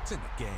It's in the game.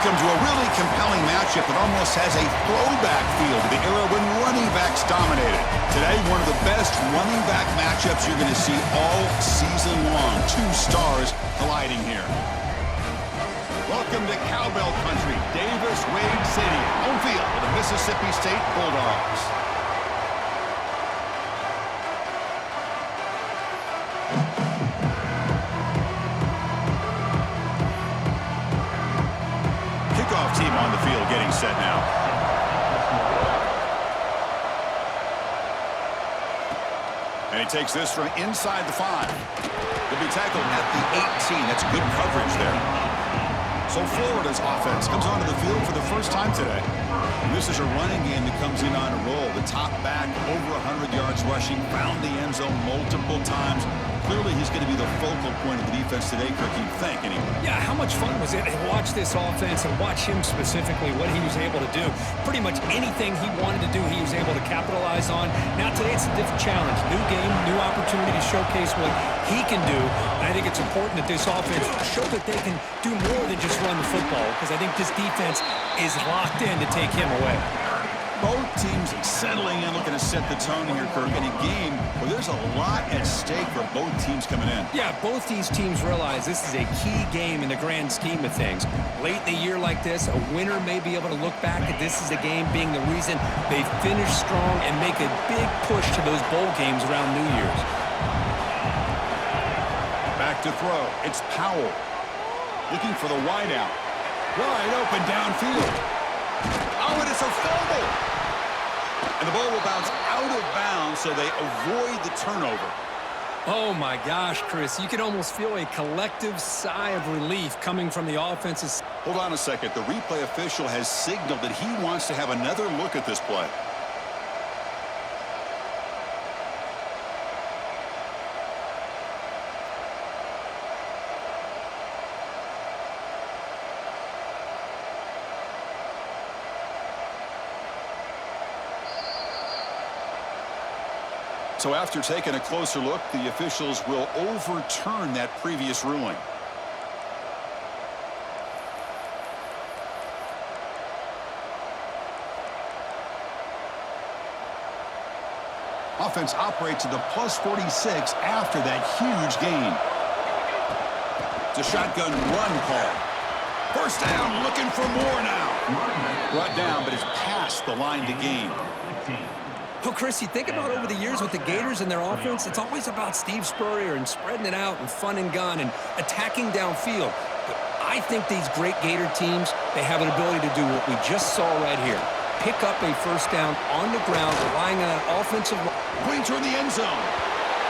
Welcome to a really compelling matchup that almost has a throwback feel to the era when running backs dominated. Today, one of the best running back matchups you're going to see all season long. Two stars colliding here. Welcome to Cowbell Country, Davis Wade Stadium, home field for the Mississippi State Bulldogs. Team on the field getting set now. And he takes this from inside the 5. He'll be tackled at the 18. That's good coverage there. So Florida's offense comes onto the field for the first time today. And this is a running game that comes in on a roll. The top back, over 100 yards rushing, found the end zone multiple times. Clearly, he's going to be the focal point of the defense today, Kirk, you'd think, anyway. Yeah, how much fun was it to watch this offense and watch him specifically, what he was able to do. Pretty much anything he wanted to do, he was able to capitalize on. Now, today it's a different challenge. New game, new opportunity to showcase what he can do. And I think it's important that this offense show that they can do more than just run the football, because I think this defense is locked in to take him away. Both teams settling in, looking to set the tone here, Kirk, in a game where there's a lot at stake for both teams coming in. Yeah, both these teams realize this is a key game in the grand scheme of things. Late in the year like this, a winner may be able to look back at this as a game being the reason they finish strong and make a big push to those bowl games around New Year's. Back to throw. It's Powell. Looking for the wideout. Wide open downfield. Oh, and it's a fumble. And the ball will bounce out of bounds, so they avoid the turnover. Oh, my gosh, Chris. You can almost feel a collective sigh of relief coming from the offense's. Hold on a second. The replay official has signaled that he wants to have another look at this play. So after taking a closer look, the officials will overturn that previous ruling. Offense operates at the plus 46 after that huge gain. It's a shotgun run call. First down, looking for more now. Brought down, but it's past the line to gain. Well, Chris, you think about over the years with the Gators and their offense, it's always about Steve Spurrier and spreading it out and fun and gun and attacking downfield. But I think these great Gator teams, they have an ability to do what we just saw right here. Pick up a first down on the ground, relying on an offensive line. Going toward the end zone.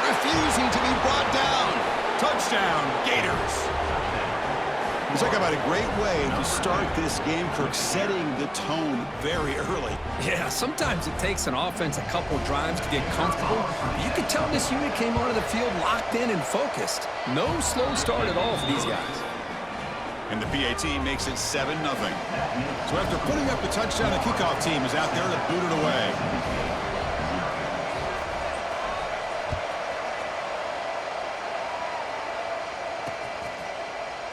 Refusing to be brought down. Touchdown, Gators. Let's talk about a great way to start this game, Kirk, setting the tone very early. Yeah, sometimes it takes an offense a couple drives to get comfortable. You could tell this unit came onto the field locked in and focused. No slow start at all for these guys. And the PAT makes it 7-0. So after putting up the touchdown, the kickoff team is out there to boot it away.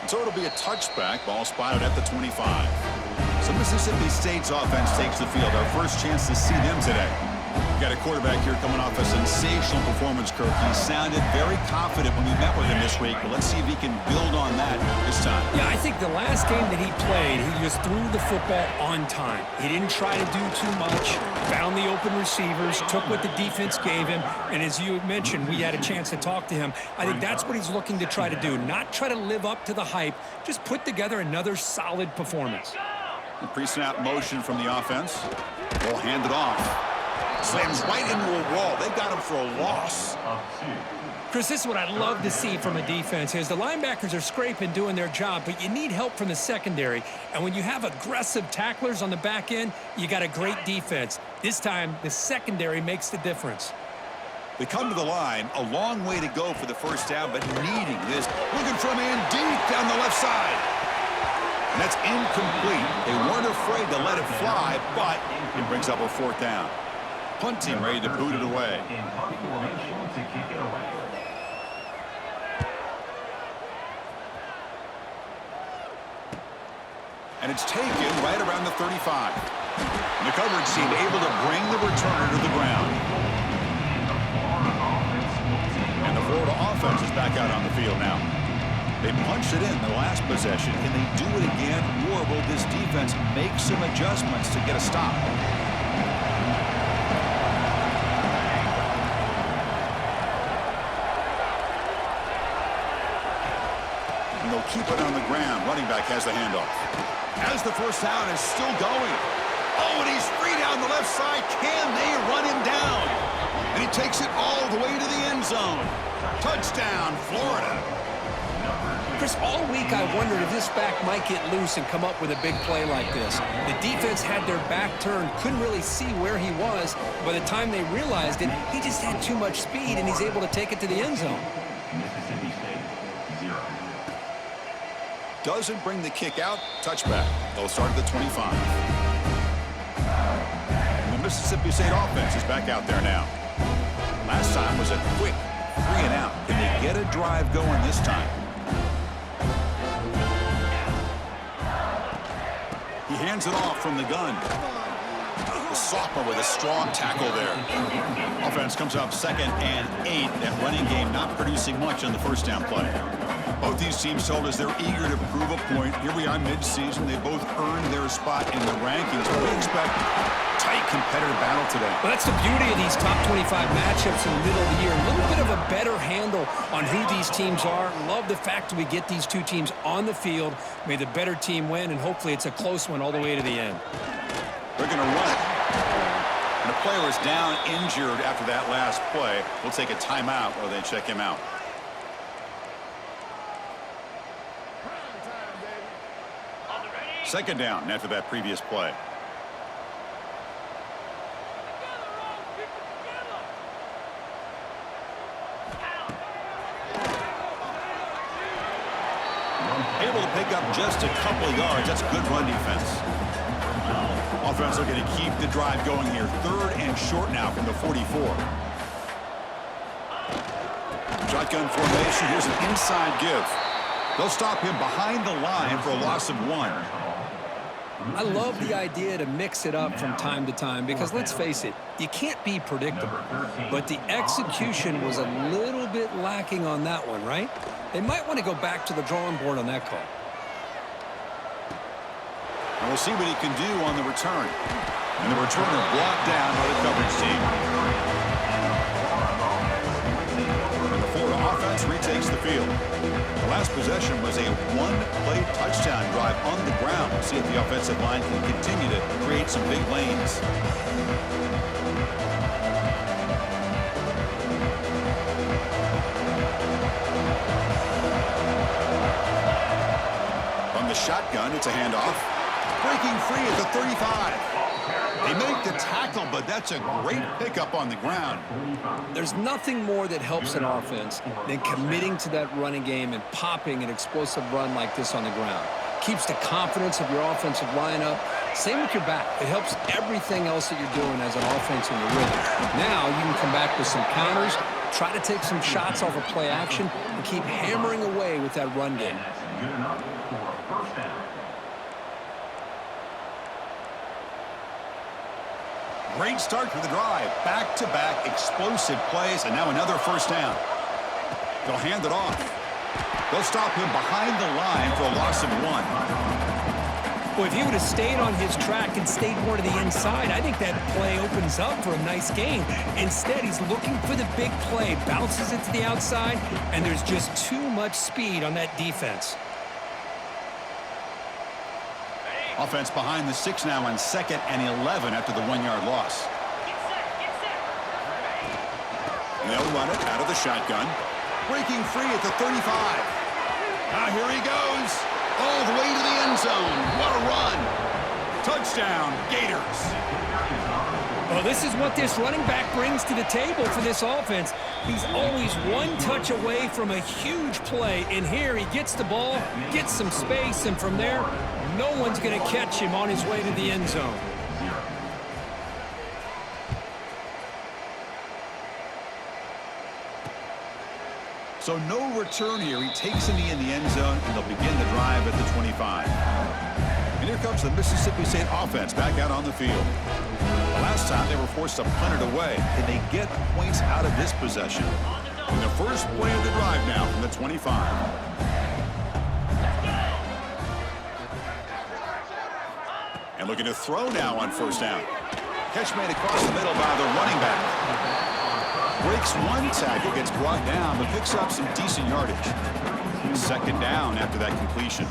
So it'll be a touchback. Ball spotted at the 25. So Mississippi State's offense takes the field. Our first chance to see them today. Got a quarterback here coming off a sensational performance, Kirk. He sounded very confident when we met with him this week, but let's see if he can build on that this time. Yeah, I think the last game that he played, he just threw the football on time. He didn't try to do too much, found the open receivers, took what the defense gave him, and as you mentioned, we had a chance to talk to him. I think that's what he's looking to try to do, not try to live up to the hype, just put together another solid performance. The pre-snap motion from the offense. Ball handed off. Slams right into a wall. They got him for a loss. Chris, this is what I'd love to see from a defense is the linebackers are scraping, doing their job, but you need help from the secondary. And when you have aggressive tacklers on the back end, you got a great defense. This time, the secondary makes the difference. They come to the line, a long way to go for the first down, but needing this. Looking for a man deep down the left side. And that's incomplete. They weren't afraid to let it fly, but it brings up a fourth down. Punt team ready to boot it away. And it's taken right around the 35. And the coverage team able to bring the returner to the ground. And the Florida offense is back out on the field now. They punched it in the last possession. Can they do it again, or will this defense make some adjustments to get a stop? And they'll keep it on the ground. Running back has the handoff. As the first down is still going. Oh, and he's free down the left side. Can they run him down? And he takes it all the way to the end zone. Touchdown, Florida. Chris, all week I wondered if this back might get loose and come up with a big play like this. The defense had their back turned, couldn't really see where he was. By the time they realized it, he just had too much speed, and he's able to take it to the end zone. Doesn't bring the kick out. Touchback. They'll start at the 25. And the Mississippi State offense is back out there now. Last time was a quick 3 and out. Can they get a drive going this time? He hands it off from the gun. The sophomore with a strong tackle there. Offense comes up 2nd and 8. That running game not producing much on the first down play. Both these teams told us they're eager to prove a point. Here we are mid-season. They both earned their spot in the rankings. But we expect tight competitive battle today. Well, that's the beauty of these top 25 matchups in the middle of the year. A little bit of a better handle on who these teams are. Love the fact that we get these two teams on the field. May the better team win, and hopefully it's a close one all the way to the end. They're going to run it. And the player is down injured after that last play. We'll take a timeout while they check him out. Second down after that previous play. Able to pick up just a couple of yards. That's good run defense. Offense looking to keep the drive going here. 3rd and short now from the 44. Shotgun formation. Here's an inside give. They'll stop him behind the line for a loss of 1. I love the idea to mix it up from time to time because, let's face it, you can't be predictable. But the execution was a little bit lacking on that one, right? They might want to go back to the drawing board on that call. And we'll see what he can do on the return. And the returner blocked down by the coverage team. And the Florida offense retakes the field. The last possession was a one-play touchdown drive on the ground. We'll see if the offensive line can continue to create some big lanes. From the shotgun, it's a handoff. Breaking free at the 35. They make the tackle, but that's a great pickup on the ground. There's nothing more that helps an offense than committing to that running game and popping an explosive run like this on the ground. keeps the confidence of your offensive lineup. Same with your back. It helps everything else that you're doing as an offense in the rhythm. Now you can come back with some counters, try to take some shots off of play action, and keep hammering away with that run game. Great start to the drive. Back-to-back explosive plays, and now another first down. They'll hand it off. They'll stop him behind the line for a loss of 1. Well, if he would have stayed on his track and stayed more to the inside, I think that play opens up for a nice gain. Instead, he's looking for the big play, bounces it to the outside, and there's just too much speed on that defense. Offense behind the 6 now on 2nd and 11 after the 1-yard loss. They'll run it out of the shotgun. Breaking free at the 35. Now here he goes. All the way to the end zone. What a run. Touchdown, Gators. Well, this is what this running back brings to the table for this offense. He's always one touch away from a huge play. And here he gets the ball, gets some space, and from there, no one's going to catch him on his way to the end zone. So no return here. He takes him in the end zone, and they'll begin the drive at the 25. And here comes the Mississippi State offense back out on the field. The last time they were forced to punt it away. Can they get points out of this possession? And the first play of the drive now from the 25. And looking to throw now on first down. Catch made across the middle by the running back. Breaks one tackle, gets brought down, but picks up some decent yardage. Second down after that completion.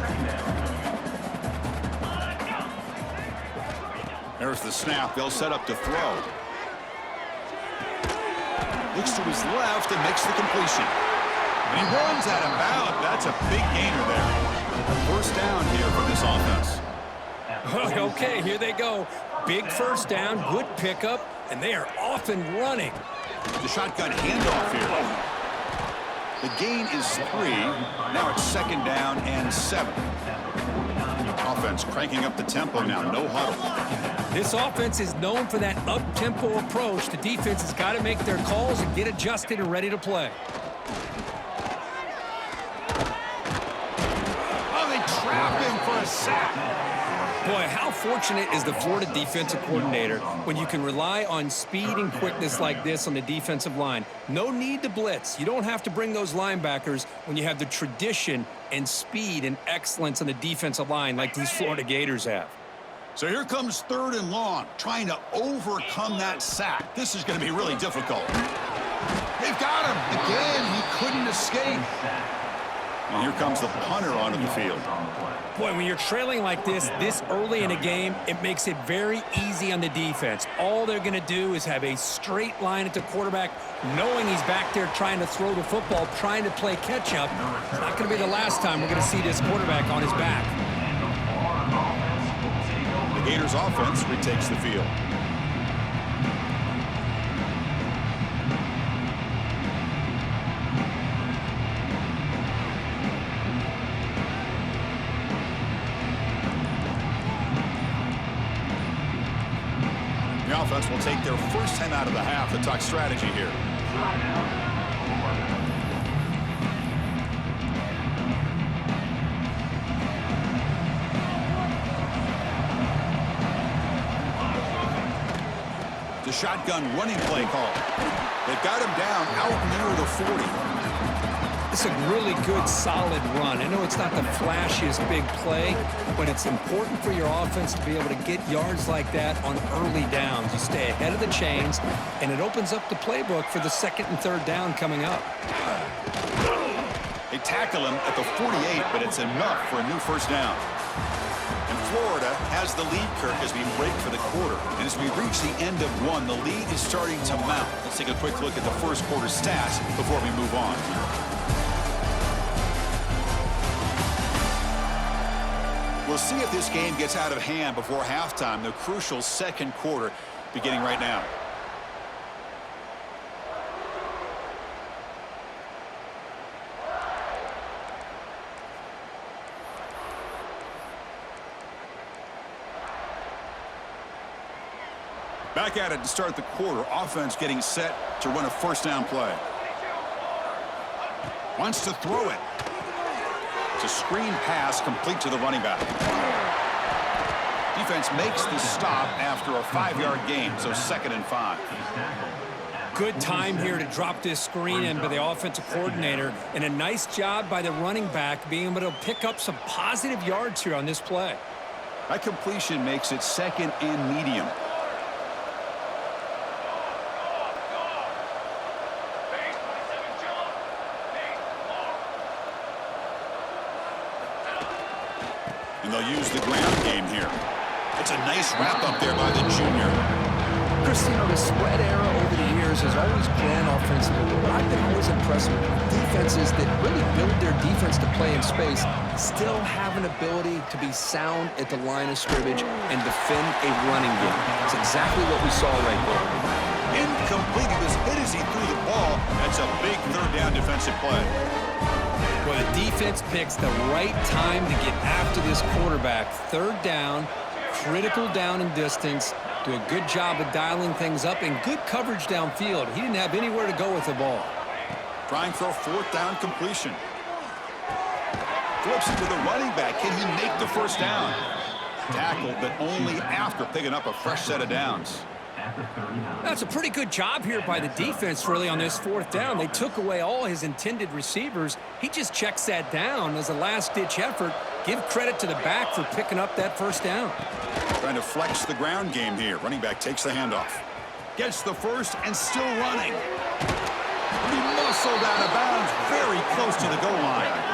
There's the snap. They'll set up to throw. Looks to his left and makes the completion. And he runs out of bounds. That's a big gainer there. First down here for this offense. Okay, here they go. Big first down, good pickup, and they are off and running. The shotgun handoff here. The gain is 3. Now it's 2nd down and 7. Offense cranking up the tempo now. No huddle. This offense is known for that up-tempo approach. The defense has got to make their calls and get adjusted and ready to play. Oh, they trap him for a sack. Boy, how fortunate is the Florida defensive coordinator when you can rely on speed and quickness like this on the defensive line. No need to blitz. You don't have to bring those linebackers when you have the tradition and speed and excellence on the defensive line like these Florida Gators have. So here comes 3rd and long, trying to overcome that sack. This is going to be really difficult. They've got him. Again, he couldn't escape. And here comes the punter onto the field. Boy, when you're trailing like this early in a game, it makes it very easy on the defense. All they're going to do is have a straight line at the quarterback, knowing he's back there trying to throw the football, trying to play catch-up. It's not going to be the last time we're going to see this quarterback on his back. The Gators offense retakes the field. The offense will take their first 10 out of the half to talk strategy here. The shotgun running play call. They've got him down out near the 40. It's a really good, solid run. I know it's not the flashiest big play, but it's important for your offense to be able to get yards like that on early downs. You stay ahead of the chains, and it opens up the playbook for the 2nd and 3rd down coming up. They tackle him at the 48, but it's enough for a new first down. And Florida has the lead, Kirk, as we break for the quarter. And as we reach the end of one, the lead is starting to mount. Let's take a quick look at the first quarter stats before we move on. We'll see if this game gets out of hand before halftime, the crucial 2nd quarter beginning right now. Back at it to start the quarter. Offense getting set to run a first down play. Wants to throw it. It's a screen pass complete to the running back. Defense makes the stop after a 5-yard gain, so 2nd and 5. Good time here to drop this screen in by the offensive coordinator, and a nice job by the running back being able to pick up some positive yards here on this play. That completion makes it 2nd and medium. And they'll use the ground game here. It's a nice wrap up there by the junior. Chris, the spread era over the years has always been offensively, but I've been always impressed with defenses that really build their defense to play in space, still have an ability to be sound at the line of scrimmage and defend a running game. It's exactly what we saw right there. Incomplete. He was hit as he threw the ball. That's a big 3rd down defensive play. Well, the defense picks the right time to get after this quarterback. 3rd down, critical down and distance. Do a good job of dialing things up and good coverage downfield. He didn't have anywhere to go with the ball. Trying for a 4th down completion. Flips it to the running back. Can he make the first down? Tackled, but only after picking up a fresh set of downs. That's a pretty good job here by the defense, really, on this 4th down. They took away all his intended receivers. He just checks that down as a last-ditch effort. Give credit to the back for picking up that first down. Trying to flex the ground game here. Running back takes the handoff. Gets the first and still running. He muscled out of bounds very close to the goal line.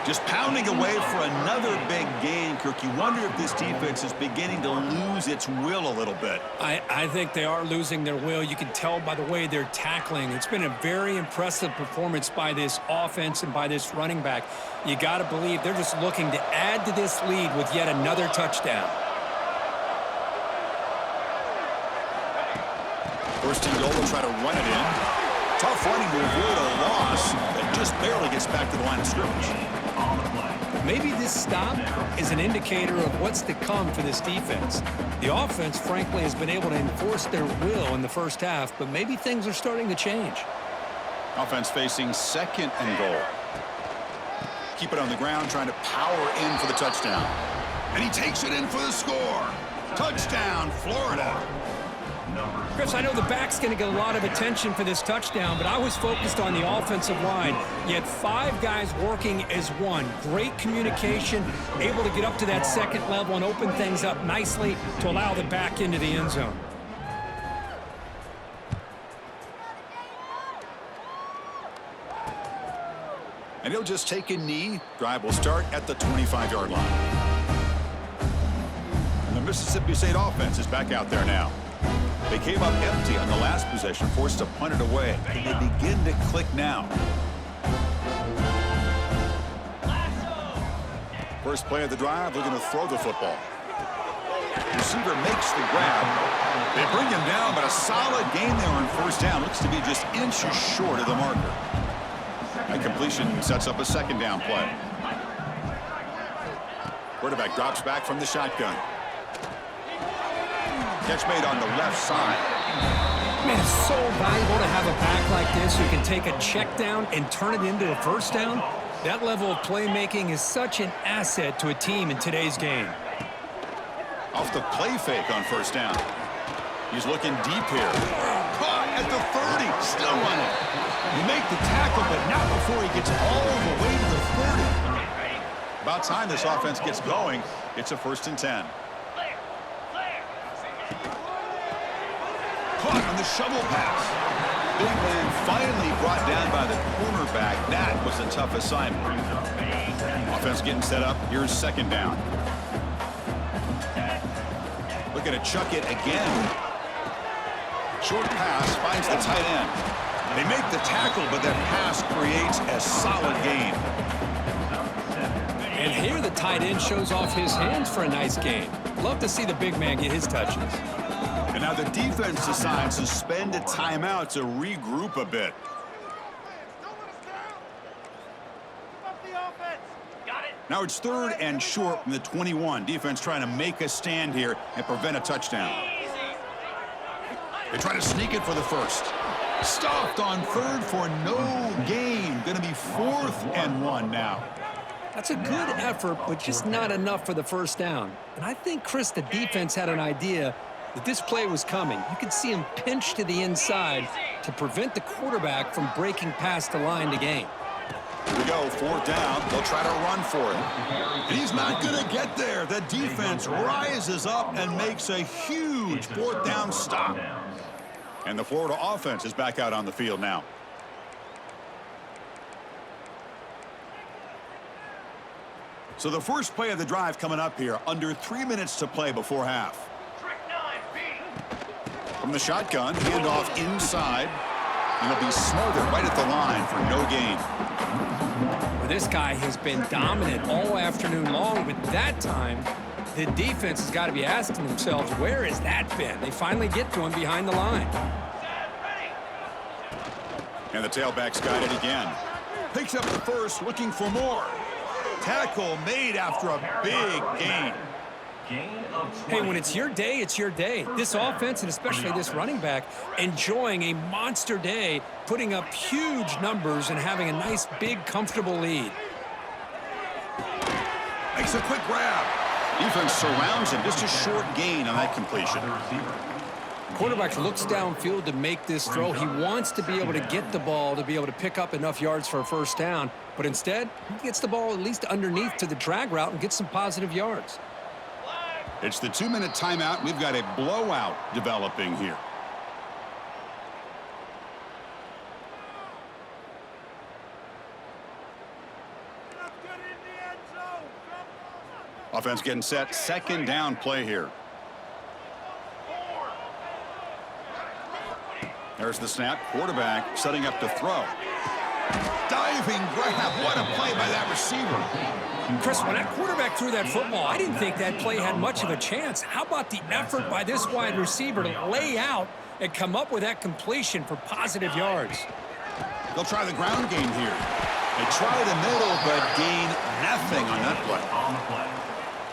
Just pounding away for another big gain, Kirk. You wonder if this defense is beginning to lose its will a little bit. I think they are losing their will. You can tell by the way they're tackling. It's been a very impressive performance by this offense and by this running back. You got to believe they're just looking to add to this lead with yet another touchdown. 1st and goal, will try to run it in. Tough running to avoid a loss that just barely gets back to the line of scrimmage. Maybe this stop is an indicator of what's to come for this defense. The offense, frankly, has been able to enforce their will in the first half, but maybe things are starting to change. Offense facing 2nd and goal. Keep it on the ground, trying to power in for the touchdown. And he takes it in for the score. Touchdown, Florida. Chris, I know the back's going to get a lot of attention for this touchdown, but I was focused on the offensive line. You had 5 guys working as one. Great communication, able to get up to that 2nd level and open things up nicely to allow the back into the end zone. And he'll just take a knee. Drive will start at the 25-yard line. And the Mississippi State offense is back out there now. They came up empty on the last possession, forced to punt it away. Can they begin to click now? First play of the drive, looking to throw the football. Receiver makes the grab. They bring him down, but a solid gain there on 1st down. Looks to be just inches short of the marker. That completion sets up a 2nd down play. Quarterback drops back from the shotgun. Catch made on the left side. Man, it's so valuable to have a back like this who can take a check down and turn it into a first down. That level of playmaking is such an asset to a team in today's game. Off the play fake on 1st down. He's looking deep here. Caught at the 30. Still running. You make the tackle, but not before he gets all the way to the 30. About time this offense gets going. It's a 1st and 10. Caught on the shovel pass. Big man finally brought down by the cornerback. That was a tough assignment. Offense getting set up. Here's 2nd down. Looking to chuck it again. Short pass finds the tight end. They make the tackle, but that pass creates a solid gain. And here the tight end shows off his hands for a nice gain. Love to see the big man get his touches. And now the defense decides to spend a timeout to regroup a bit. Now it's 3rd and short from the 21. Defense trying to make a stand here and prevent a touchdown. They try to sneak it for the first. Stopped on third for no gain. Going to be 4th and 1 now. That's a good effort, but just not enough for the first down. And I think, Chris, the defense had an idea that this play was coming. You could see him pinch to the inside to prevent the quarterback from breaking past the line to gain. Here we go, 4th down. They'll try to run for it. And he's not going to get there. The defense rises up and makes a huge 4th down stop. And the Florida offense is back out on the field now. So the first play of the drive coming up here, under 3 minutes to play before half. From the shotgun, handoff inside. And he'll be smothered right at the line for no gain. Well, this guy has been dominant all afternoon long, but that time, the defense has got to be asking themselves, where has that been? They finally get to him behind the line. And the tailback's got it again. Picks up the first, looking for more. Tackle made after a big gain. Hey, when it's your day, it's your day. This offense, and especially this running back, enjoying a monster day, putting up huge numbers and having a nice, big, comfortable lead. Makes a quick grab. Defense surrounds him. Just a short gain on that completion. Quarterback looks downfield to make this throw. He wants to be able to get the ball to be able to pick up enough yards for a first down, but instead, he gets the ball at least underneath to the drag route and gets some positive yards. It's the 2-minute timeout. We've got a blowout developing here. Offense getting set. 2nd down play here. There's the snap. Quarterback setting up to throw. Diving grab. What a play by that receiver. Chris, when that quarterback threw that football, I didn't think that play had much of a chance. How about the effort by this wide receiver to lay out and come up with that completion for positive yards? They'll try the ground game here. They try the middle, but gain nothing on that play.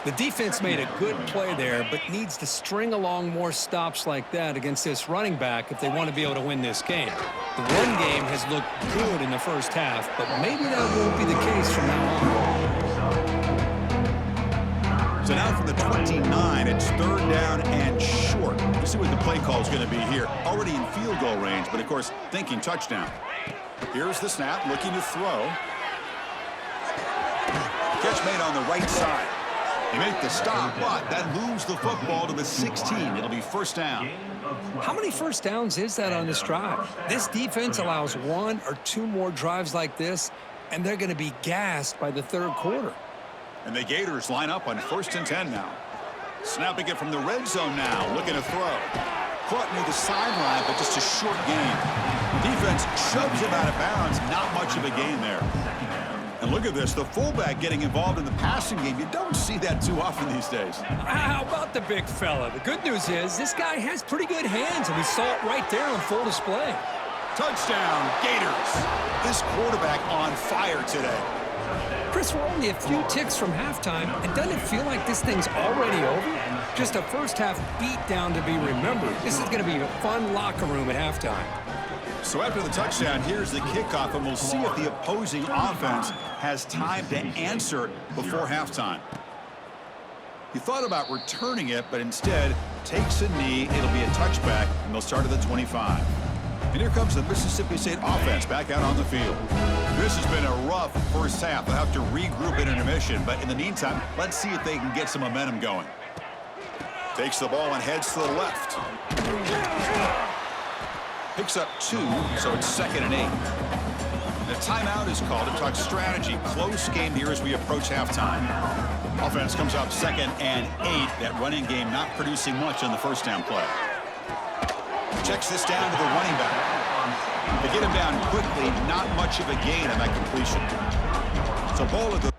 The defense made a good play there, but needs to string along more stops like that against this running back if they want to be able to win this game. The run game has looked good in the first half, but maybe that won't be the case from now on. So now from the 29, it's 3rd down and short. Let's see what the play call is going to be here. Already in field goal range, but of course thinking touchdown. Here's the snap, looking to throw. Catch made on the right side. They make the stop, but that moves the football to the 16. It'll be 1st down. How many first downs is that on this drive? This defense allows 1 or 2 more drives like this, and they're going to be gassed by the 3rd quarter. And the Gators line up on 1st and 10 now. Snapping it from the red zone now, looking to throw. Caught near the sideline, but just a short gain. Defense shoves him out of bounds. Not much of a gain there. And look at this, the fullback getting involved in the passing game. You don't see that too often these days. How about the big fella? The good news is this guy has pretty good hands, and we saw it right there on full display. Touchdown, Gators. This quarterback on fire today. Chris, we're only a few ticks from halftime, and doesn't it feel like this thing's already over? Just a first half beatdown to be remembered. This is going to be a fun locker room at halftime. So after the touchdown, here's the kickoff, and we'll see if the opposing offense has time to answer before halftime. He thought about returning it, but instead takes a knee. It'll be a touchback, and they'll start at the 25. And here comes the Mississippi State offense back out on the field. This has been a rough first half. They'll have to regroup in intermission, but in the meantime, let's see if they can get some momentum going. Takes the ball and heads to the left. Picks up 2, so it's 2nd and 8. The timeout is called to talk strategy. Close game here as we approach halftime. Offense comes up 2nd and 8. That running game not producing much on the first down play. Checks this down to the running back. They get him down quickly. Not much of a gain on that completion. So ball at the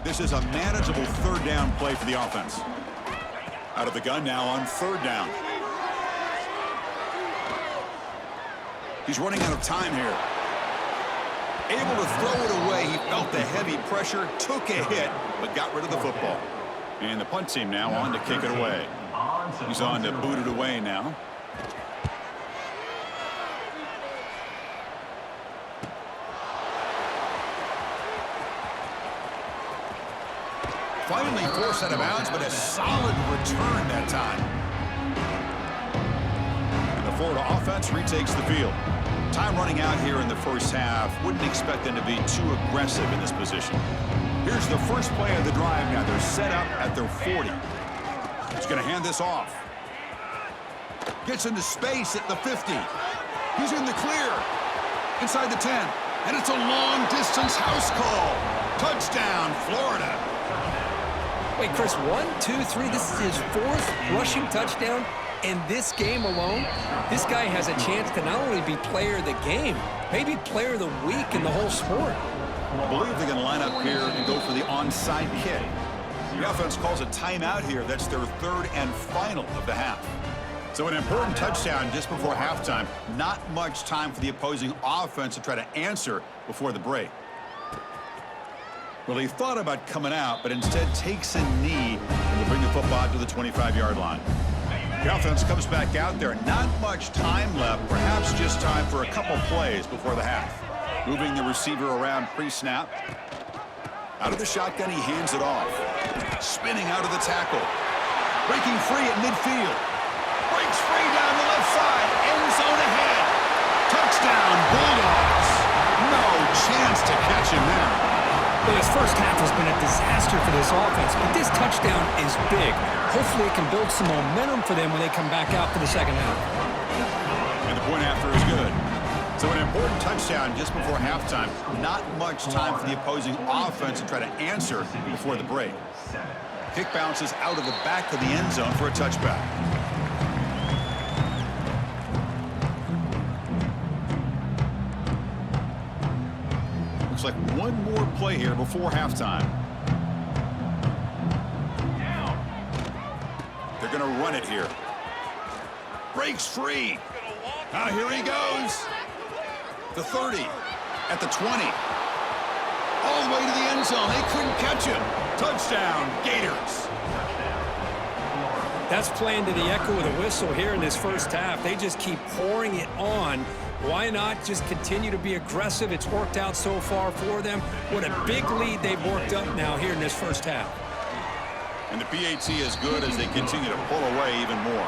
This is a manageable third down play for the offense. Out of the gun now on third down. He's running out of time here. Able to throw it away. He felt the heavy pressure, took a hit, but got rid of the football. And the punt team now on to kick it away. He's on to boot it away now. Finally forced out of bounds, but a solid return that time. And the Florida offense retakes the field. Time running out here in the first half. Wouldn't expect them to be too aggressive in this position. Here's the first play of the drive now. They're set up at their 40. He's going to hand this off. Gets into space at the 50. He's in the clear. Inside the 10. And it's a long-distance house call. Touchdown, Florida. Wait, Chris, 1, 2, 3. This is his 4th rushing touchdown in this game alone. This guy has a chance to not only be player of the game, maybe player of the week in the whole sport. I believe they're going to line up here and go for the onside kick. The offense calls a timeout here. That's their 3rd and final of the half. So an important touchdown just before halftime. Not much time for the opposing offense to try to answer before the break. Well, he thought about coming out, but instead takes a knee and will bring the football to the 25-yard line. The offense comes back out there. Not much time left, perhaps just time for a couple plays before the half. Moving the receiver around pre-snap. Out of the shotgun, he hands it off. Spinning out of the tackle. Breaking free at midfield. Breaks free down the left side. End zone ahead. Touchdown, Bulldogs. No chance to catch him there. Well, this first half has been a disaster for this offense, but this touchdown is big. Hopefully it can build some momentum for them when they come back out for the second half. And the point after is good. So an important touchdown just before halftime. Not much time for the opposing offense to try to answer before the break. Kick bounces out of the back of the end zone for a touchback. Looks like one more play here before halftime. They're going to run it here. Breaks free. Now here he goes. The 30, at the 20. All the way to the end zone. They couldn't catch him. Touchdown, Gators. That's playing to the echo of the whistle here in this first half. They just keep pouring it on. Why not just continue to be aggressive? It's worked out so far for them. What a big lead they've worked up now here in this first half. And the PAT is good as they continue to pull away even more.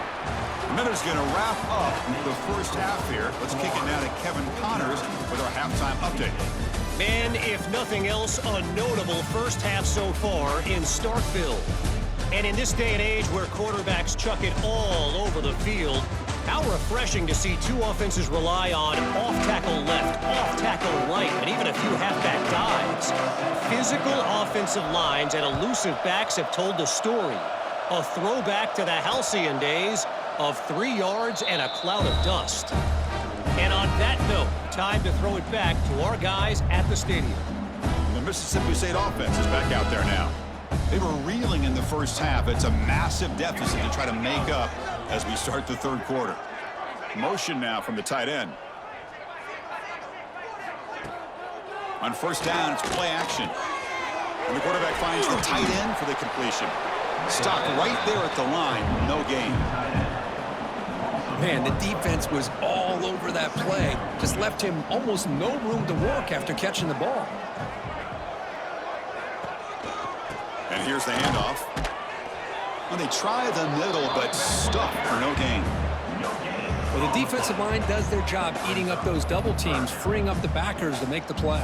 The Miners going to wrap up the first half here. Let's kick it now to Kevin Connors with our halftime update. Man, if nothing else, a notable first half so far in Starkville. And in this day and age where quarterbacks chuck it all over the field, how refreshing to see two offenses rely on off-tackle left, off-tackle right, and even a few halfback dives. Physical offensive lines and elusive backs have told the story. A throwback to the halcyon days of 3 yards and a cloud of dust. And on that note, time to throw it back to our guys at the stadium. The Mississippi State offense is back out there now. They were reeling in the first half. It's a massive deficit to try to make up as we start the third quarter. Motion now from the tight end. On first down, it's play action. And the quarterback finds the tight end for the completion. Stopped right there at the line. No gain. Man, the defense was all over that play. Just left him almost no room to work after catching the ball. And here's the handoff. Well, they try the middle, but stuck for no gain. Well, the defensive line does their job eating up those double teams, freeing up the backers to make the play.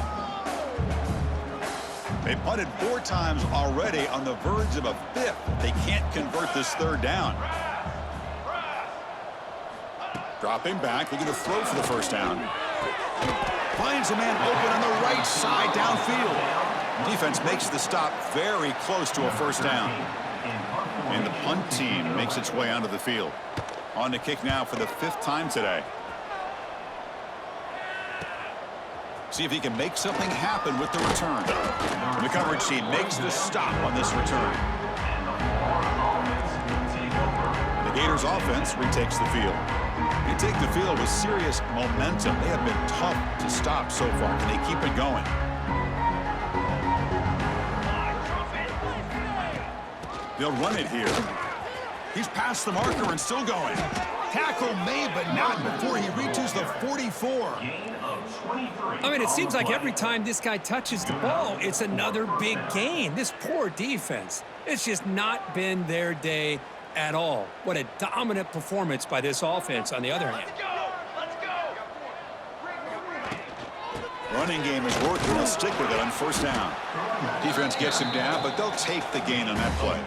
They punted 4 times already, on the verge of a 5th. They can't convert this third down. Dropping back, looking to throw for the first down. Finds a man open on the right side downfield. Defense makes the stop very close to a first down. And the punt team makes its way onto the field. On to kick now for the 5th time today. See if he can make something happen with the return. And the coverage team makes the stop on this return. The Gators offense retakes the field. They take the field with serious momentum. They have been tough to stop so far. Can they keep it going? They'll run it here. He's past the marker and still going. Tackle made, but not before he reaches the 44. I mean, it seems like every time this guy touches the ball, it's another big gain. This poor defense, it's just not been their day at all. What a dominant performance by this offense on the other hand. Running game is working. They'll stick with it on first down. Defense gets him down, but they'll take the gain on that play.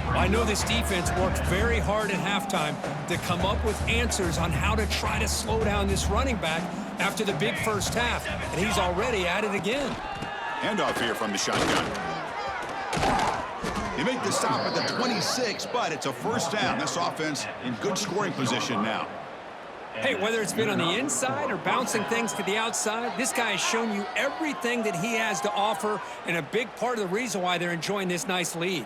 I know this defense worked very hard at halftime to come up with answers on how to try to slow down this running back after the big first half, and he's already at it again. Handoff here from the shotgun. They make the stop at the 26, but it's a first down. This offense in good scoring position now. Hey, whether it's been on the inside or bouncing things to the outside, this guy has shown you everything that he has to offer, and a big part of the reason why they're enjoying this nice lead.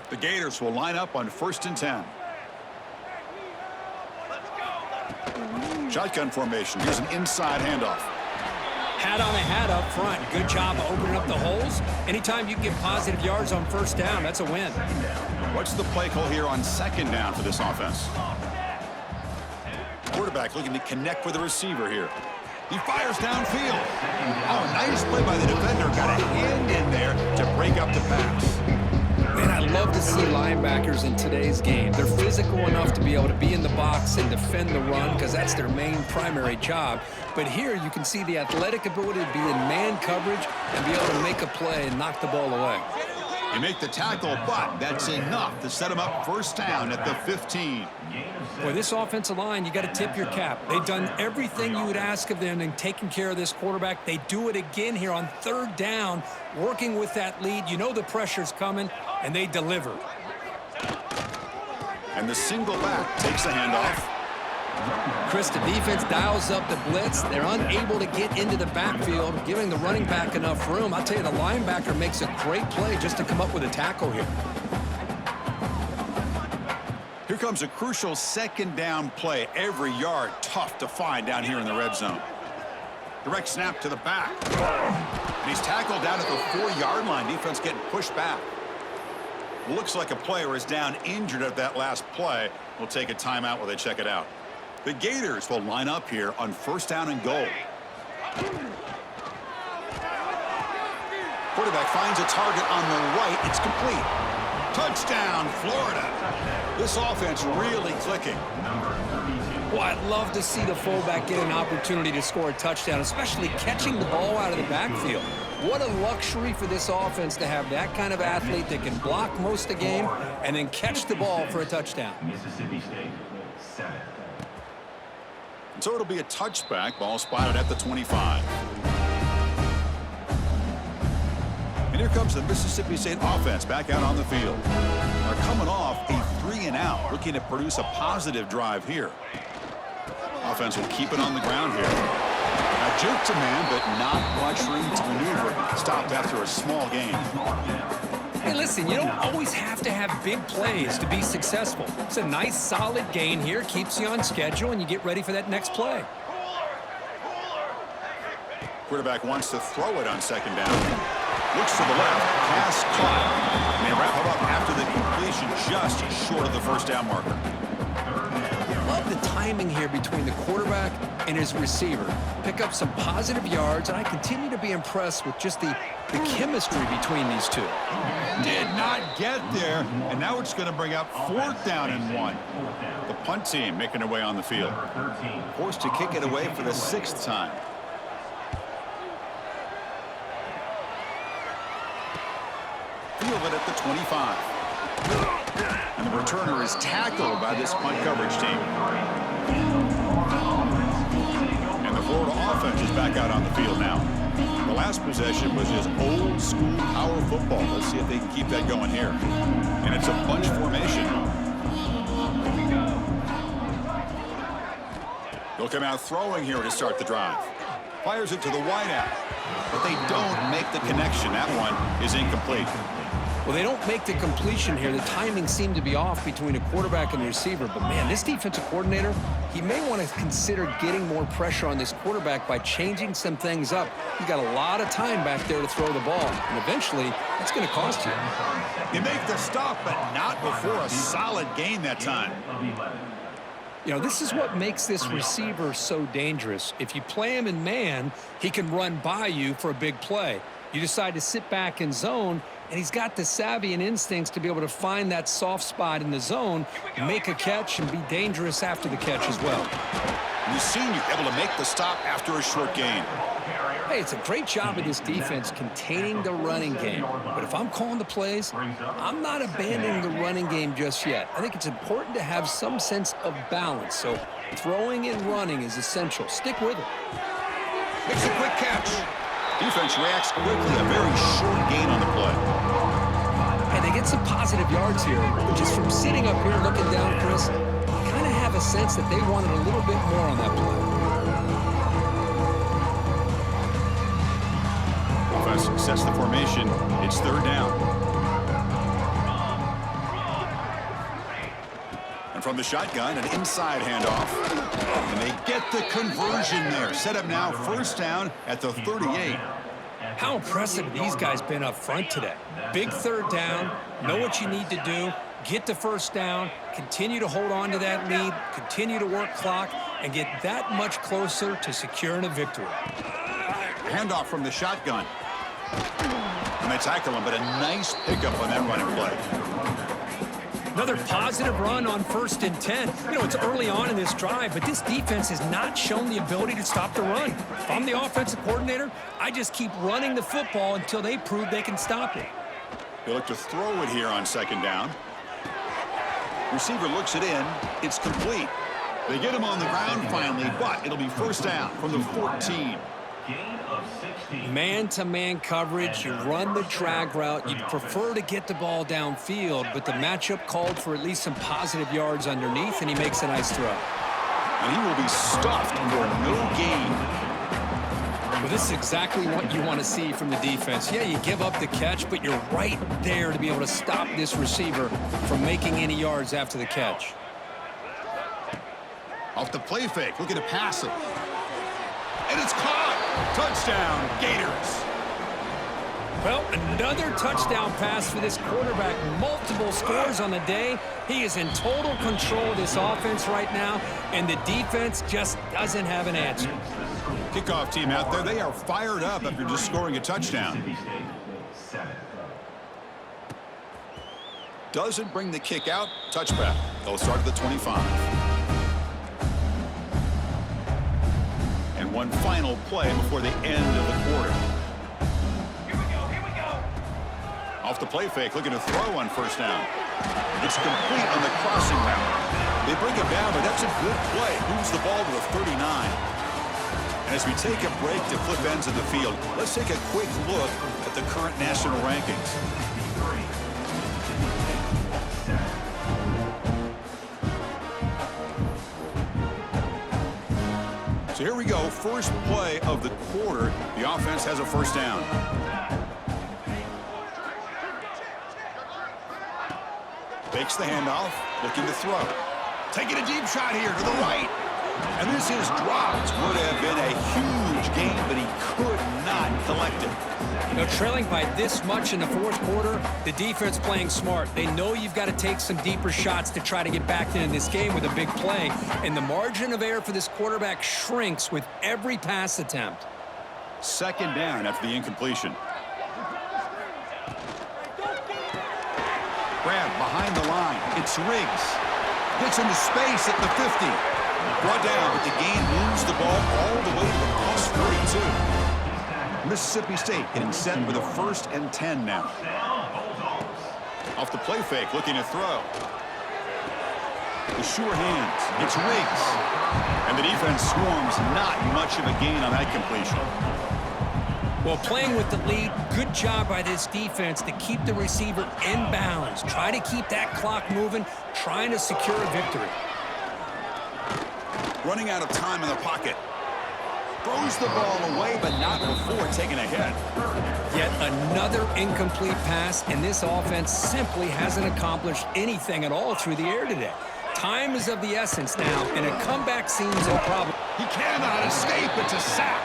The Gators will line up on 1st and 10. Shotgun formation. Here's an inside handoff. Hat on a hat up front. Good job of opening up the holes. Anytime you can get positive yards on first down, that's a win. What's the play call here on 2nd down for this offense? Quarterback looking to connect with the receiver here. He fires downfield. Oh, nice play by the defender. Got a hand in there to break up the pass. Man, I love to see linebackers in today's game. They're physical enough to be able to be in the box and defend the run because that's their main primary job. But here you can see the athletic ability to be in man coverage and be able to make a play and knock the ball away. They make the tackle, but that's enough to set them up first down at the 15. Boy, this offensive line, you got to tip your cap. They've done everything you would ask of them in taking care of this quarterback. They do it again here on 3rd down, working with that lead. You know the pressure's coming, and they deliver. And the single back takes the handoff. Chris, the defense dials up the blitz. They're unable to get into the backfield, giving the running back enough room. I'll tell you, the linebacker makes a great play just to come up with a tackle here. Here comes a crucial 2nd down play. Every yard tough to find down here in the red zone. Direct snap to the back. And he's tackled down at the 4-yard line. Defense getting pushed back. Looks like a player is down injured at that last play. We'll take a timeout while they check it out. The Gators will line up here on 1st down and goal. Quarterback finds a target on the right. It's complete. Touchdown, Florida. This offense really clicking. Well, I'd love to see the fullback get an opportunity to score a touchdown, especially catching the ball out of the backfield. What a luxury for this offense to have that kind of athlete that can block most of the game and then catch the ball for a touchdown. And so it'll be a touchback. Ball spotted at the 25. And here comes the Mississippi State offense back out on the field. They're coming off a 3-and-out, looking to produce a positive drive here. Offense will keep it on the ground here. A juke to man, but not much room to maneuver. Stopped after a small gain. Hey, listen, you don't always have to have big plays to be successful. It's a nice, solid gain here, keeps you on schedule, and you get ready for that next play. Quarterback wants to throw it on 2nd down. Looks to the left. Pass caught. And they wrap it up after the completion just short of the 1st down marker. Love the timing here between the quarterback and his receiver. Pick up some positive yards, and I continue to be impressed with just the chemistry between these two. Did not get there, and now it's going to bring up 4th down and 1. The punt team making their way on the field. Forced to kick it away for the 6th time. Field it at the 25. And the returner is tackled by this punt coverage team. And the Florida offense is back out on the field now. The last possession was just old school power football. Let's see if they can keep that going here. And it's a bunch formation. They'll come out throwing here to start the drive. Fires it to the wideout, but they don't make the connection. That one is incomplete. Well, they don't make the completion here. The timing seemed to be off between a quarterback and the receiver. But, man, this defensive coordinator, he may want to consider getting more pressure on this quarterback by changing some things up. He's got a lot of time back there to throw the ball. And eventually, that's going to cost you. You make the stop, but not before a solid gain that time. You know, this is what makes this receiver so dangerous. If you play him in man, he can run by you for a big play. You decide to sit back in zone, and he's got the savvy and instincts to be able to find that soft spot in the zone, make a catch, and be dangerous after the catch as well. We've seen you able to make the stop after a short gain. Hey, it's a great job of this defense containing the running game. But if I'm calling the plays, I'm not abandoning the running game just yet. I think it's important to have some sense of balance. So throwing and running is essential. Stick with it. Makes a quick catch. Defense reacts quickly. A very short gain on the play. And they get some positive yards here. But just from sitting up here looking down, Chris, I kind of have a sense that they wanted a little bit more on that play. Offense sets the formation. It's third down. And from the shotgun, an inside handoff. And they get the conversion there. Set up now, first down at the 38. How impressive have these guys been up front today? Big third down, know what you need to do, get the first down, continue to hold on to that lead, continue to work clock, and get that much closer to securing a victory. Handoff from the shotgun. And they tackle him, but a nice pickup on that running play. Another positive run on 1st and 10. You know, it's early on in this drive, but this defense has not shown the ability to stop the run. If I'm the offensive coordinator, I just keep running the football until they prove they can stop it. They look to throw it here on second down. Receiver looks it in. It's complete. They get him on the ground finally, but it'll be first down from the 14. Man-to-man coverage, you run the drag route. You'd prefer to get the ball downfield, but the matchup called for at least some positive yards underneath, and he makes a nice throw. And he will be stuffed for no gain. Well, this is exactly what you want to see from the defense. Yeah, you give up the catch, but you're right there to be able to stop this receiver from making any yards after the catch. Off the play fake, looking to pass it. And it's caught. Touchdown, Gators. Well, another touchdown pass for this quarterback. Multiple scores on the day. He is in total control of this offense right now, and the defense just doesn't have an answer. Kickoff team out there, they are fired up after just scoring a touchdown. Doesn't bring the kick out. Touchback. They'll start at the 25. And one final play before the end of the quarter. Here we go. Off the play fake, looking to throw on first down. It's complete on the crossing route. They bring it down, but that's a good play. Moves the ball to the 39. And as we take a break to flip ends in the field, let's take a quick look at the current national rankings. So here we go, first play of the quarter. The offense has a first down. Fakes the handoff, looking to throw. Taking a deep shot here to the right. And this is dropped. Would have been a huge gain, but he could not collect it. Now, trailing by this much in the fourth quarter, the defense playing smart. They know you've got to take some deeper shots to try to get back in this game with a big play. And the margin of error for this quarterback shrinks with every pass attempt. Second down after the incompletion. Grab behind the line. It's Riggs. Gets into space at the 50. Brought down, but the gain moves the ball all the way to the plus 42. Mississippi State getting set with a 1st and 10 now. Off the play fake, looking to throw. The sure hands. It's Riggs. And the defense swarms. Not much of a gain on that completion. Well, playing with the lead, good job by this defense to keep the receiver in bounds. Try to keep that clock moving, trying to secure a victory. Running out of time in the pocket. Throws the ball away, but not before taking a hit. Yet another incomplete pass, and this offense simply hasn't accomplished anything at all through the air today. Time is of the essence now, and a comeback seems improbable. He cannot escape. It's a sack.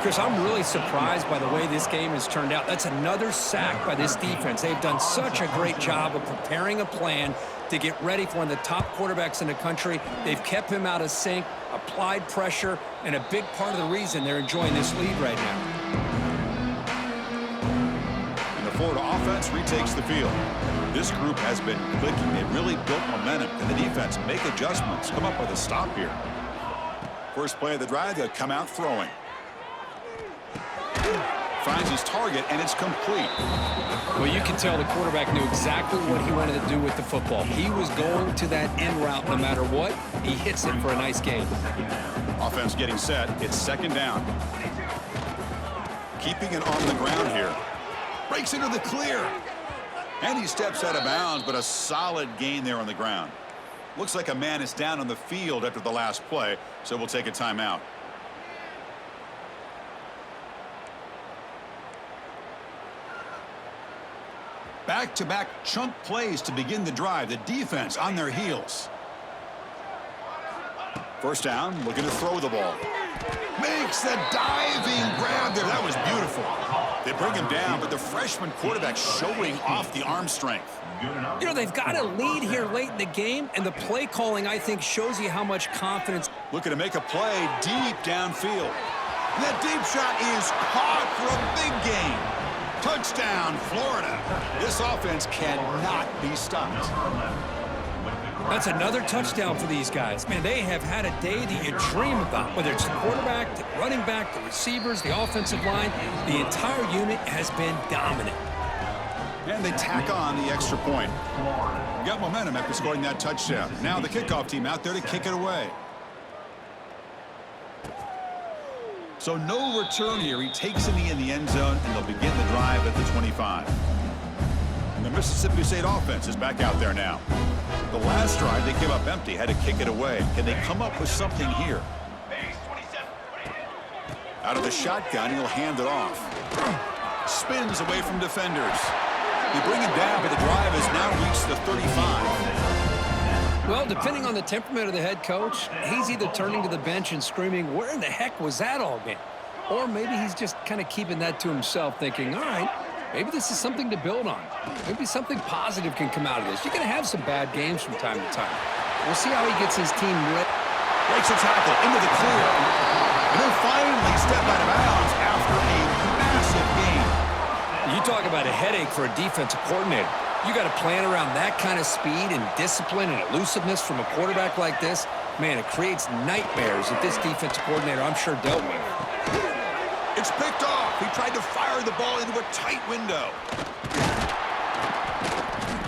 Chris, I'm really surprised by the way this game has turned out. That's another sack by this defense. They've done such a great job of preparing a plan to get ready for one of the top quarterbacks in the country. They've kept him out of sync, applied pressure, and a big part of the reason they're enjoying this lead right now. And the Florida offense retakes the field. This group has been clicking. They've really built momentum. Can the defense make adjustments? Come up with a stop here. First play of the drive, they'll come out throwing. Finds his target, and it's complete. Well, you can tell the quarterback knew exactly what he wanted to do with the football. He was going to that end route no matter what. He hits it for a nice gain. Offense getting set. It's second down. Keeping it on the ground here. Breaks into the clear. And he steps out of bounds, but a solid gain there on the ground. Looks like a man is down on the field after the last play, so we'll take a timeout. Back-to-back chunk plays to begin the drive. The defense on their heels. First down, looking to throw the ball. Makes the diving grab there. That was beautiful. They bring him down, but the freshman quarterback showing off the arm strength. You know, they've got a lead here late in the game, and the play calling, I think, shows you how much confidence. Looking to make a play deep downfield. And that deep shot is caught for a big gain. Touchdown, Florida. This offense cannot be stopped. That's another touchdown for these guys. Man, they have had a day that you dream about, whether it's the quarterback, the running back, the receivers, the offensive line. The entire unit has been dominant. And they tack on the extra point. Got momentum after scoring that touchdown. Now the kickoff team out there to kick it away. So no return here. He takes it in the end zone, and they'll begin the drive at the 25. And the Mississippi State offense is back out there now. The last drive, they came up empty, had to kick it away. Can they come up with something here? Out of the shotgun, he'll hand it off. Spins away from defenders. They bring him down, but the drive has now reached the 35. Well, depending on the temperament of the head coach, he's either turning to the bench and screaming, where in the heck was that all game? Or maybe he's just kind of keeping that to himself, thinking, all right, maybe this is something to build on. Maybe something positive can come out of this. You're going to have some bad games from time to time. We'll see how he gets his team ready. Breaks a tackle into the clear. And then finally step out of bounds after a massive gain. You talk about a headache for a defensive coordinator. You got to plan around that kind of speed and discipline and elusiveness from a quarterback like this. Man, it creates nightmares that this defensive coordinator, I'm sure, dealt with. It's picked off. He tried to fire the ball into a tight window.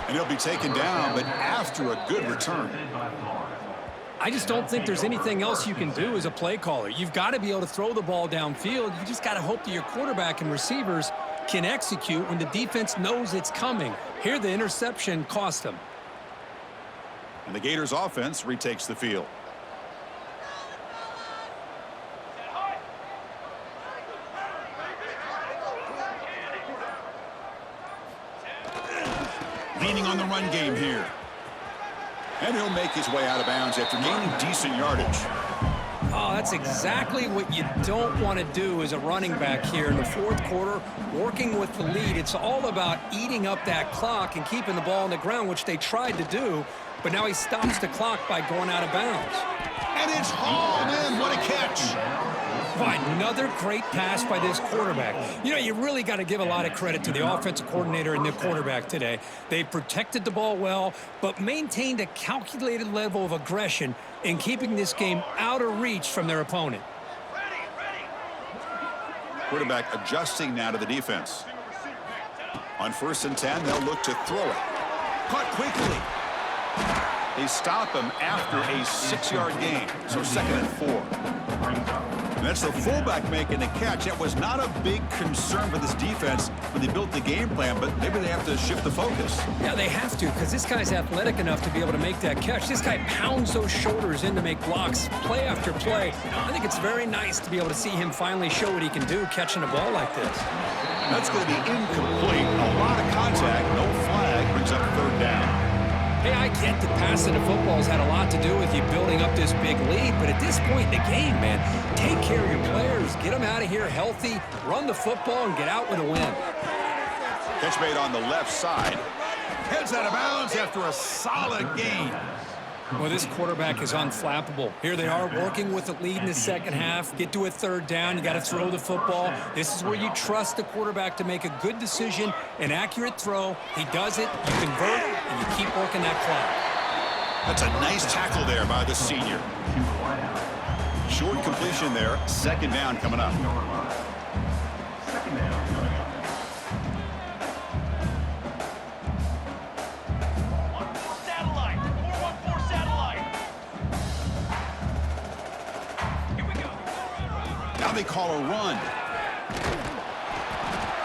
And he'll be taken down, but after a good return. I just don't think there's anything else you can do as a play caller. You've got to be able to throw the ball downfield. You just got to hope that your quarterback and receivers can execute when the defense knows it's coming. Here, the interception cost them. And the Gators offense retakes the field. Leaning on the run game here. And he'll make his way out of bounds after gaining decent yardage. Oh, that's exactly what you don't want to do as a running back here in the fourth quarter, working with the lead. It's all about eating up that clock and keeping the ball on the ground, which they tried to do, but now he stops the clock by going out of bounds. And it's hauled in. What a catch. Another great pass by this quarterback. You know, you really got to give a lot of credit to the offensive coordinator and the quarterback today. They protected the ball well, but maintained a calculated level of aggression in keeping this game out of reach from their opponent. Quarterback adjusting now to the defense. On 1st and 10, they'll look to throw it. Caught quickly. They stop him after a 6-yard gain, so 2nd and 4. And that's the fullback making the catch. That was not a big concern for this defense when they built the game plan, but maybe they have to shift the focus. Yeah, they have to, because this guy's athletic enough to be able to make that catch. This guy pounds those shoulders in to make blocks, play after play. I think it's very nice to be able to see him finally show what he can do catching a ball like this. That's going to be incomplete. A lot of contact, no flag, brings up third down. Hey, I get that passing the football has had a lot to do with you building up this big lead, but at this point in the game, man, take care of your players. Get them out of here healthy, run the football, and get out with a win. Catch made on the left side. Heads out of bounds after a solid gain. Well, this quarterback is unflappable. Here they are working with the lead in the second half. Get to a third down. You got to throw the football. This is where you trust the quarterback to make a good decision, an accurate throw. He does it, you convert, and you keep working that clock. That's a nice tackle there by the senior. Short completion there. Second down coming up. They call a run.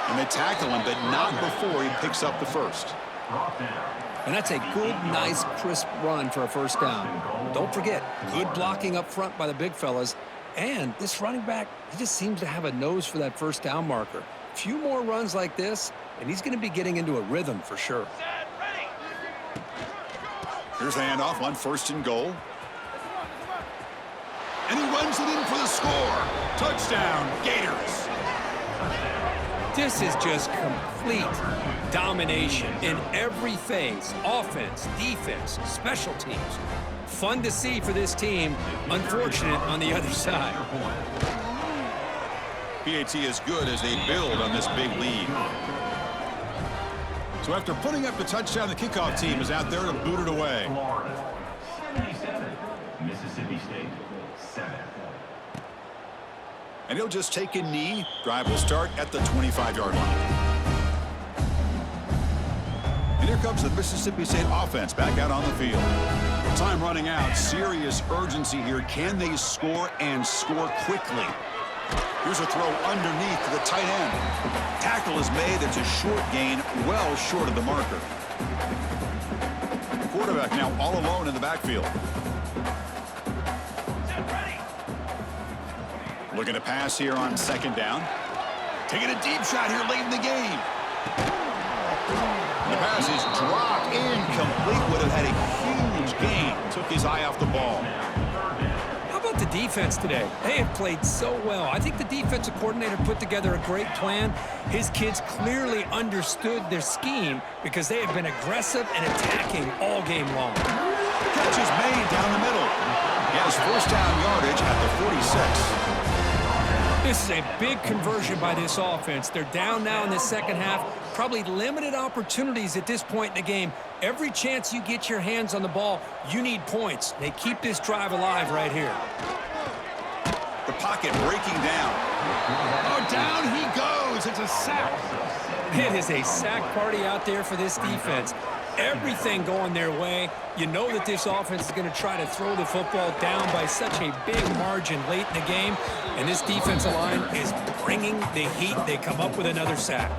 And they tackle him, but not before he picks up the first. And that's a good, nice, crisp run for a first down. Don't forget, good blocking up front by the big fellas. And this running back, he just seems to have a nose for that first down marker. A few more runs like this, and he's going to be getting into a rhythm for sure. Here's the handoff on first and goal. And he runs it in for the score. Touchdown, Gators. This is just complete domination in every phase. Offense, defense, special teams. Fun to see for this team. Unfortunate on the other side. PAT is good as they build on this big lead. So after putting up the touchdown, the kickoff team is out there to boot it away. Florida, 77. Mississippi State, 7. And he'll just take a knee. Drive will start at the 25-yard line. And here comes the Mississippi State offense back out on the field. Time running out. Serious urgency here. Can they score and score quickly? Here's a throw underneath to the tight end. Tackle is made. It's a short gain, well short of the marker. The quarterback now all alone in the backfield. Looking to pass here on second down. Taking a deep shot here late in the game. The pass is dropped, incomplete. Would have had a huge gain. Took his eye off the ball. How about the defense today? They have played so well. I think the defensive coordinator put together a great plan. His kids clearly understood their scheme because they have been aggressive and attacking all game long. Catch is made down the middle. He has first down yardage at the 46. This is a big conversion by this offense. They're down now in the second half. Probably limited opportunities at this point in the game. Every chance you get your hands on the ball, you need points. They keep this drive alive right here. The pocket breaking down. Oh, down he goes. It's a sack. It is a sack party out there for this defense. Everything going their way. You know that this offense is going to try to throw the football down by such a big margin late in the game. And this defensive line is bringing the heat. They come up with another sack.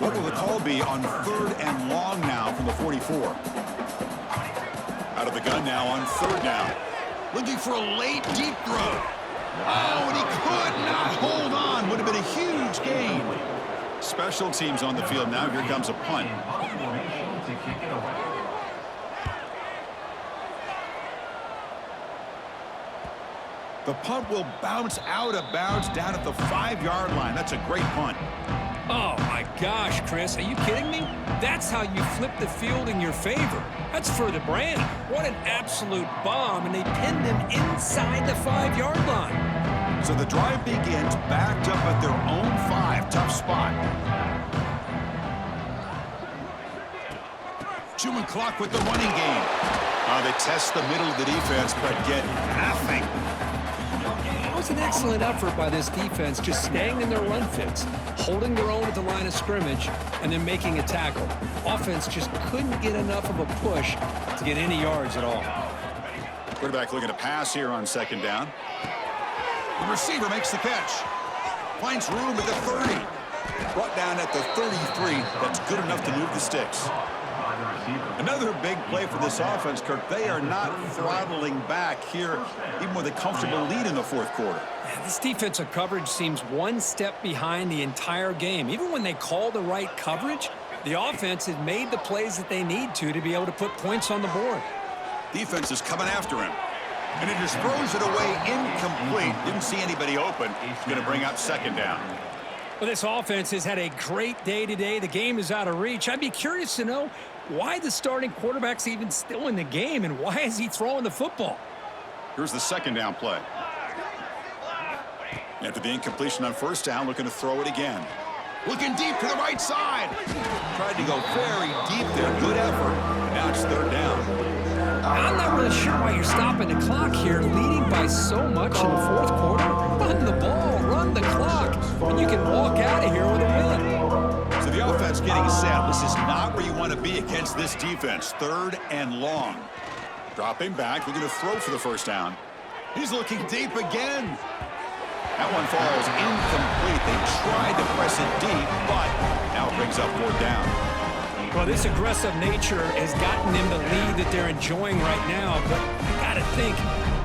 What will the call be on third and long now from the 44? Out of the gun now on third down. Looking for a late deep throw. Oh, and he could not hold on. Would have been a huge gain. Special teams on the field now. Here comes a punt. The punt will bounce out of bounds down at the 5-yard line. That's a great punt. Oh, my gosh, Chris. Are you kidding me? That's how you flip the field in your favor. That's for the brand. What an absolute bomb, and they pinned him inside the 5-yard line. So the drive begins backed up at their own 5. Tough spot. Chewing clock with the running game. They test the middle of the defense, but get nothing. It was an excellent effort by this defense, just staying in their run fits, holding their own at the line of scrimmage, and then making a tackle. Offense just couldn't get enough of a push to get any yards at all. Quarterback looking to pass here on second down. The receiver makes the catch. Finds room at the 30. Brought down at the 33. That's good enough to move the sticks. Another big play for this offense, Kirk. They are not throttling back here, even with a comfortable lead in the fourth quarter. This defensive coverage seems one step behind the entire game. Even when they call the right coverage, the offense has made the plays that they need to be able to put points on the board. Defense is coming after him. And he just throws it away incomplete. Didn't see anybody open. He's going to bring up second down. Well, this offense has had a great day today. The game is out of reach. I'd be curious to know why the starting quarterback's even still in the game and why is he throwing the football? Here's the second down play. After the incompletion on first down, looking to throw it again. Looking deep to the right side. Tried to go very deep there. Good effort. Now it's third down. I'm not really sure why you're stopping the clock here, leading by so much in the fourth quarter. Run the ball, run the clock, and you can walk out of here with a win. So the offense getting set. This is not where you want to be against this defense. Third and long. Dropping back, looking to throw for the first down. He's looking deep again. That one falls incomplete. They tried to press it deep, but now it brings up fourth down. Well, this aggressive nature has gotten them the lead that they're enjoying right now, but you got to think,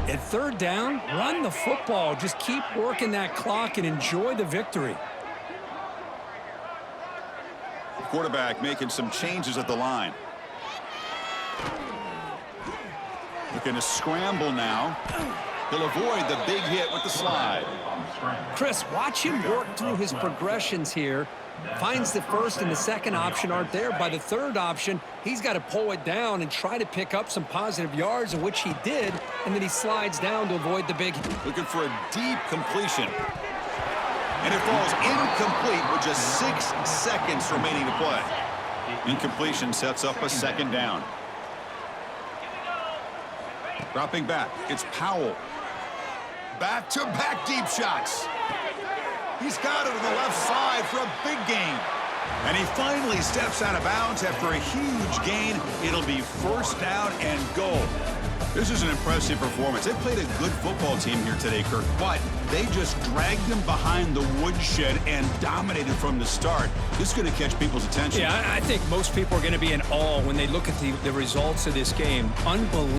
at third down, run the football. Just keep working that clock and enjoy the victory. The quarterback making some changes at the line. Looking to scramble now. He'll avoid the big hit with the slide. Chris, watch him work through his progressions here. Finds the first and the second option aren't there. By the third option, he's got to pull it down and try to pick up some positive yards, of which he did, and then he slides down to avoid the big hit. Looking for a deep completion. And it falls incomplete with just 6 seconds remaining to play. Incompletion sets up a second down. Dropping back, it's Powell. Back-to-back deep shots. He's got it on the left side for a big gain. And he finally steps out of bounds after a huge gain. It'll be first down and goal. This is an impressive performance. They played a good football team here today, Kirk, but they just dragged them behind the woodshed and dominated from the start. This is going to catch people's attention. Yeah, I think most people are going to be in awe when they look at the results of this game. Unbelievable.